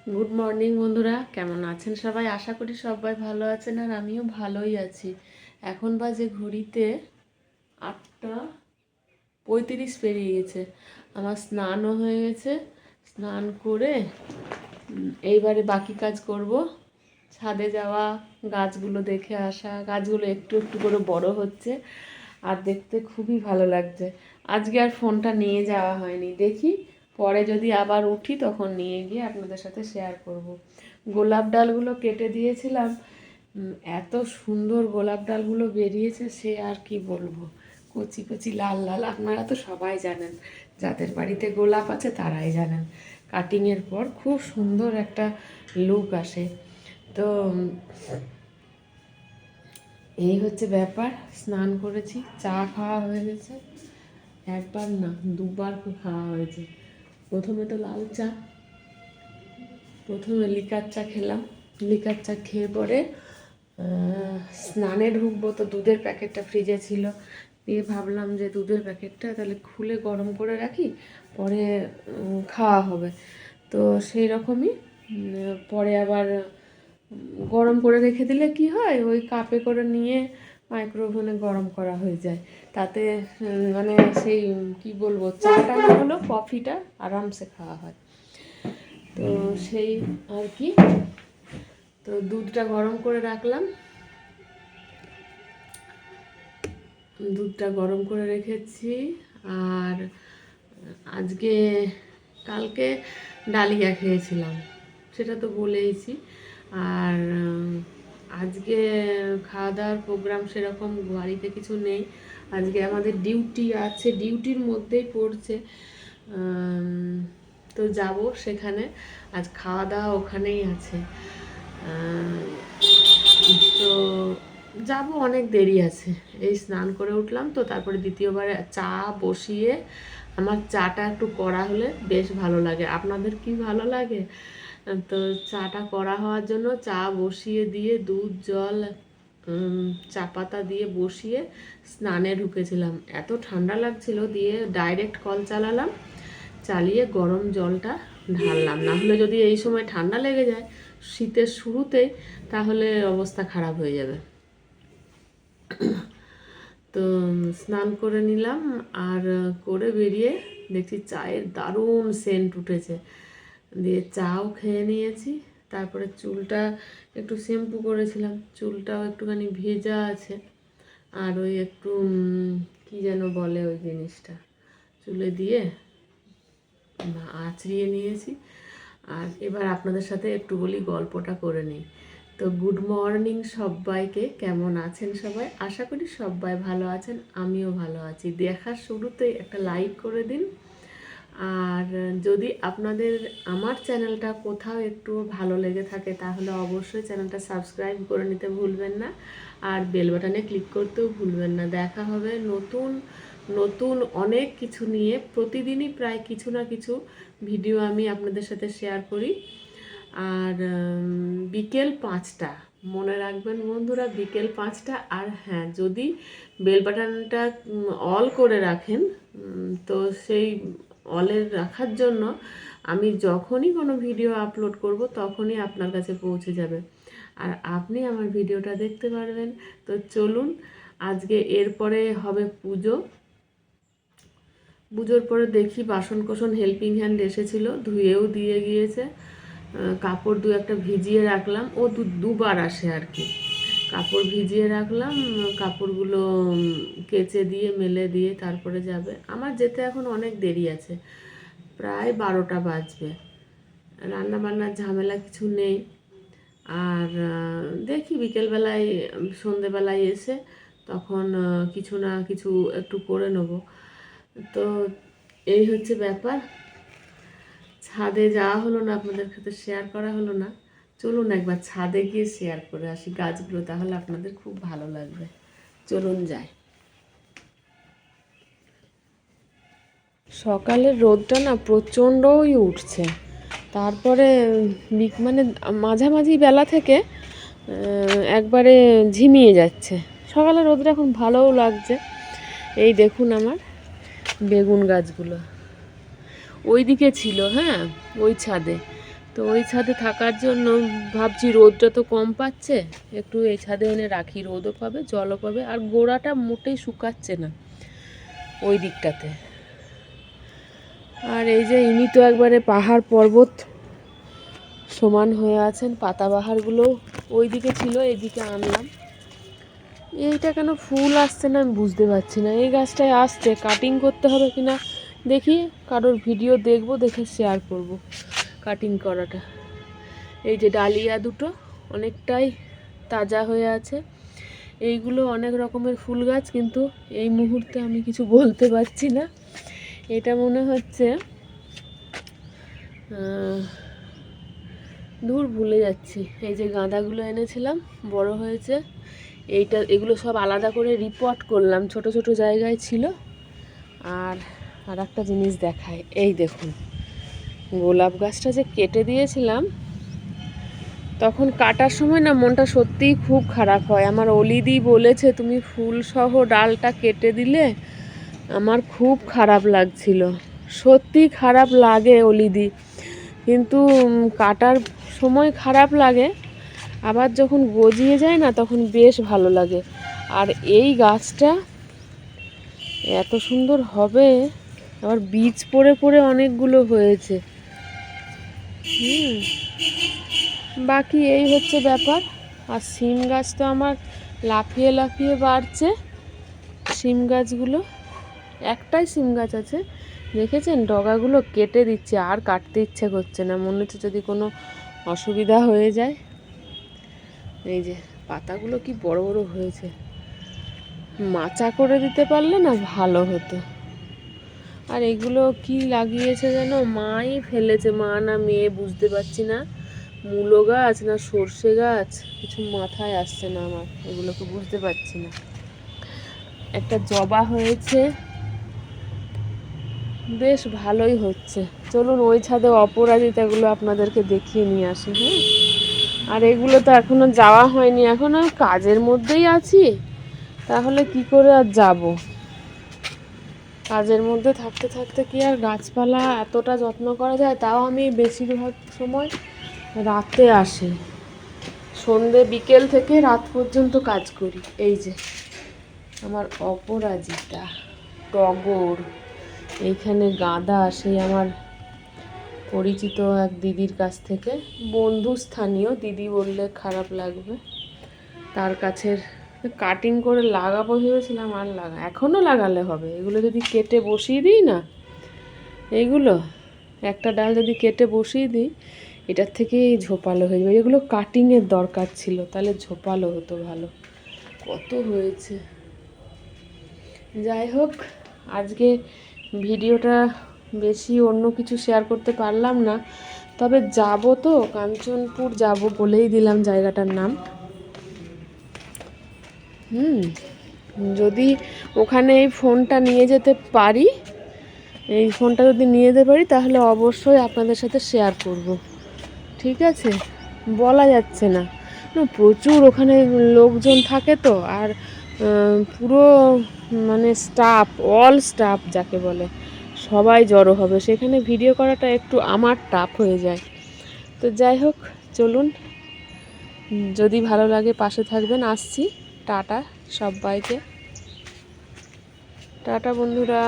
Good morning বন্ধুরা, কেমন আছেন সবাই? আশা করি সবাই ভালো আছেন আর আমিও ভালোই আছি। এখন বাজে ঘড়িতে 8:35 পেরিয়ে গেছে। আমার স্নানও হয়ে গেছে। স্নান করে এইবারে বাকি কাজ করব। ছাদে যাওয়া, গাছগুলো দেখে আসা। গাছগুলো একটু একটু করে বড় হচ্ছে আর দেখতে খুবই ভালো লাগছে। আজকে আর ফোনটা নিয়ে যাওয়া হয়নি, দেখি পরে যদি আবার উঠি তখন নিয়ে গিয়ে আপনাদের সাথে শেয়ার করব। গোলাপ ডালগুলো কেটে দিয়েছিলাম, এত সুন্দর গোলাপ ডালগুলো বেরিয়েছে সে আর কি বলবো। কচি কচি লাল লাল, আপনারা তো সবাই জানেন, যাদের বাড়িতে গোলাপ আছে তারাই জানেন কাটিংয়ের পর খুব সুন্দর একটা লুক আসে। তো এই হচ্ছে ব্যাপার। স্নান করেছি, চা খাওয়া হয়ে গেছে, একবার না দুবার খাওয়া হয়েছে। প্রথমে তো লাল চা, প্রথমে লিকার চা খেলাম। লিকার চা খেয়ে পরে স্নানে ঢুকবো, তো দুধের প্যাকেটটা ফ্রিজে ছিল, দিয়ে ভাবলাম যে দুধের প্যাকেটটা তাহলে খুলে গরম করে রাখি, পরে খাওয়া হবে। তো সেই রকমই পরে আবার গরম করে রেখে দিলে কি হয়, ওই কাপে করে নিয়ে মাইক্রোওভেনে গরম করা হয়ে যায়। তাতে মানে সেই কি বলবো, চাটা না হলেও কফিটা আরামসে খাওয়া হয়। তো সেই আর কি। তো দুধটা গরম করে রাখলাম, দুধটা গরম করে রেখেছি। আর আজকে কালকে ডালিয়া খেয়েছিলাম, সেটা তো বলেইছি। আর আজকে খাওয়া দাওয়ার প্রোগ্রাম সেরকম বাড়িতে কিছু নেই। আজকে আমাদের ডিউটি আছে, ডিউটির মধ্যেই পড়ছে। তো যাব সেখানে, আজ খাওয়া দাওয়া ওখানেই আছে। তো যাব, অনেক দেরি আছে। এই স্নান করে উঠলাম, তো তারপরে দ্বিতীয়বার চা বসিয়ে, আমার চাটা একটু কড়া হলে বেশ ভালো লাগে। আপনাদের কি ভালো লাগে? তো চাটা কড়া হওয়ার জন্য চা বসিয়ে দিয়ে দুধ জল চা পাতা দিয়ে বসিয়ে স্নানে ঢুকেছিলাম। এত ঠান্ডা লাগছিল, দিয়ে ডাইরেক্ট কল চালালাম, চালিয়ে গরম জলটা ঢাললাম। না হলে যদি এই সময় ঠান্ডা লেগে যায় শীতের শুরুতে, তাহলে অবস্থা খারাপ হয়ে যাবে। তো স্নান করে নিলাম, আর করে বেরিয়ে দেখছি চায়ের দারুণ সেন্ট উঠেছে, দিয়ে চাও খেয়ে নিয়েছি। তারপরে চুলটা একটু শ্যাম্পু করেছিলাম, চুলটাও একটুখানি ভেজা আছে। আর ওই একটু কি যেন বলে ওই জিনিসটা, চুলে দিয়ে আঁচড়িয়ে নিয়েছি। আর এবার আপনাদের সাথে একটু বলি, গল্পটা করে নিই। তো গুড মর্নিং সবাইকে, কেমন আছেন সবাই? আশা করি সবাই ভালো আছেন, আমিও ভালো আছি। দেখার শুরুতেই একটা লাইক করে দিন। আর যদি আপনাদের আমার চ্যানেলটা কোথাও একটু ভালো লেগে থাকে, তাহলে অবশ্যই চ্যানেলটা সাবস্ক্রাইব করে নিতে ভুলবেন না, আর বেল বাটনে ক্লিক করতেও ভুলবেন না। দেখা হবে নতুন নতুন অনেক কিছু নিয়ে। প্রতিদিনই প্রায় কিছু না কিছু ভিডিও আমি আপনাদের সাথে শেয়ার করি। আর বিকেল 5টা, মনে রাখবেন বন্ধুরা, বিকেল 5টা। আর হ্যাঁ, যদি বেল বাটনটা অল করে রাখেন, তো সেই অলের রাখার জন্য আমি যখনই কোনো ভিডিও আপলোড করব তখনই আপনার কাছে পৌঁছে যাবে, আর আপনি আমার ভিডিওটা দেখতে পারবেন। তো চলুন, আজকে এরপরে হবে পুজো। পুজোর পরে দেখি বাসন কোসন হেল্পিং হ্যান্ড এসেছিলো, ধুয়েও দিয়ে গিয়েছে। কাপড় দু একটা ভিজিয়ে রাখলাম, ও দুবার আসে আর কি। কাপড় ভিজিয়ে রাখলাম, কাপড়গুলো কেচে দিয়ে মেলে দিয়ে তারপরে যাবে। আমার যেতে এখন অনেক দেরি আছে, প্রায় 12টা বাজবে। রান্নাবান্নার ঝামেলা কিছু নেই। আর দেখি বিকেলবেলায় সন্ধেবেলায় এসে তখন কিছু না কিছু একটু করে নেব। তো এই হচ্ছে ব্যাপার। ছাদে যাওয়া হলো না, আপনাদের সাথে শেয়ার করা হলো না। চলুন একবার ছাদে গিয়ে শেয়ার করে আসি গাছগুলো, তাহলে আপনাদের খুব ভালো লাগবে। চলুন যাই। সকালের রোদটা না প্রচণ্ডই উঠছে, তারপরে মানে মাঝামাঝি বেলা থেকে একবারে ঝিমিয়ে যাচ্ছে। সকালের রোদটা এখন ভালোও লাগছে। এই দেখুন আমার বেগুন গাছগুলো ওই দিকে ছিল, হ্যাঁ ওই ছাদে, তো ওই ছাদে থাকার জন্য ভাবছি রোদটা তো কম পাচ্ছে, একটু এই ছাদে এনে রাখি, রোদও পাবে জলও পাবে, আর গোড়াটা মোটেই শুকাচ্ছে না ওই দিকটাতে। আর এই যে ইনি তো একবারে পাহাড় পর্বত সমান হয়ে আছেন, পাতাবাহারগুলো ওই দিকে ছিল, এইদিকে আনলাম। এইটা কেন ফুল আসছে না আমি বুঝতে পারছি না। এই গাছটায় আসছে, কাটিং করতে হবে কিনা দেখি, কারোর ভিডিও দেখবো, দেখে শেয়ার করব কাটিং করাটা। এই যে ডালিয়া দুটো অনেকটাই তাজা হয়ে আছে। এইগুলো অনেক রকমের ফুল গাছ, কিন্তু এই মুহূর্তে আমি কিছু বলতে পারছি না। এটা মনে হচ্ছে দূর ভুলে যাচ্ছি। এই যে গাঁদাগুলো এনেছিলাম, বড় হয়েছে। এগুলো সব আলাদা করে রিপোর্ট করলাম, ছোট ছোট জায়গায় ছিল। আর একটা জিনিস দেখায়, এই দেখুন গোলাপ গাছটা যে কেটে দিয়েছিলাম, তখন কাটার সময় না মনটা সত্যিই খুব খারাপ হয়। আমার অলিদি বলেছে তুমি ফুলসহ ডালটা কেটে দিলে, আমার খুব খারাপ লাগছিল। সত্যি খারাপ লাগে অলিদি, কিন্তু কাটার সময় খারাপ লাগে, আবার যখন গজিয়ে যায় না তখন বেশ ভালো লাগে। আর এই গাছটা এত সুন্দর হবে, আবার বীজ পড়ে পড়ে অনেকগুলো হয়েছে। বাকি এই হচ্ছে ব্যাপার। আর সিম গাছ তো আমার লাফিয়ে লাফিয়ে বাড়ছে। সিম গাছগুলো, একটাই সিম গাছ আছে, দেখেছেন ডগাগুলো কেটে দিচ্ছে, আর কাটতে ইচ্ছে করছে না, মনে হচ্ছে যদি কোনো অসুবিধা হয়ে যায়। এই যে পাতাগুলো কি বড় বড় হয়েছে, মাচা করে দিতে পারলে না ভালো হতো। আর এগুলো কি লাগিয়েছে যেন, মাই ফেলেছে, মা না মেয়ে বুঝতে পারছি না, মূলো গাছ না সর্ষে গাছ, কিছু মাথায় আসছে না আমার, এগুলোকে বুঝতে পারছি না। একটা জবা হয়েছে, বেশ ভালোই হচ্ছে। চলুন ওই ছাদে অপরাজিতাগুলো আপনাদেরকে দেখিয়ে নিয়ে আসি। হ্যাঁ, আর এগুলো তো এখনো যাওয়া হয়নি, এখন আমি কাজের মধ্যেই আছি, তাহলে কি করে আর যাব। কাজের মধ্যে থাকতে থাকতে কি আর গাছপালা এতটা যত্ন করা যায়। তাও আমি বেশিরভাগ সময় রাতে আসি, সন্ধে বিকেল থেকে রাত পর্যন্ত কাজ করি। এই যে আমার অপরাজিতা, টগর, এইখানে গাঁদা, সেই আমার পরিচিত এক দিদির কাছ থেকে, বন্ধু স্থানীয় দিদি বললে খারাপ লাগবে, তার কাছের কাটিং করে লাগাবো ভেবেছিলাম, আর এখনও লাগালে হবে। এগুলো যদি কেটে বসিয়ে দিই না, এইগুলো একটা ডাল যদি কেটে বসিয়ে দিই, এটার থেকেই ঝোপালো হয়ে যাবে। এগুলো কাটিংয়ের দরকার ছিল, তাহলে ঝোপালো হতো ভালো। কত হয়েছে। যাই হোক, আজকে ভিডিওটা বেশি অন্য কিছু শেয়ার করতে পারলাম না, তবে যাব তো কাঞ্চনপুর যাব, বলেই দিলাম জায়গাটার নাম। যদি ওখানে এই ফোনটা নিয়ে যেতে পারি, এই ফোনটা যদি নিয়ে যেতে পারি, তাহলে অবশ্যই আপনাদের সাথে শেয়ার করব। ঠিক আছে, বলা যাচ্ছে না, প্রচুর ওখানে লোকজন থাকে তো, আর পুরো মানে স্টাফ, অল স্টাফ যাকে বলে, সবাই জড়ো হবে, সেখানে ভিডিও করাটা একটু আমার টাফ হয়ে যায়। তো যাই হোক, চলুন, যদি ভালো লাগে পাশে থাকবেন। আসছি, টাটা সবাইকে, টাটা বন্ধুরা।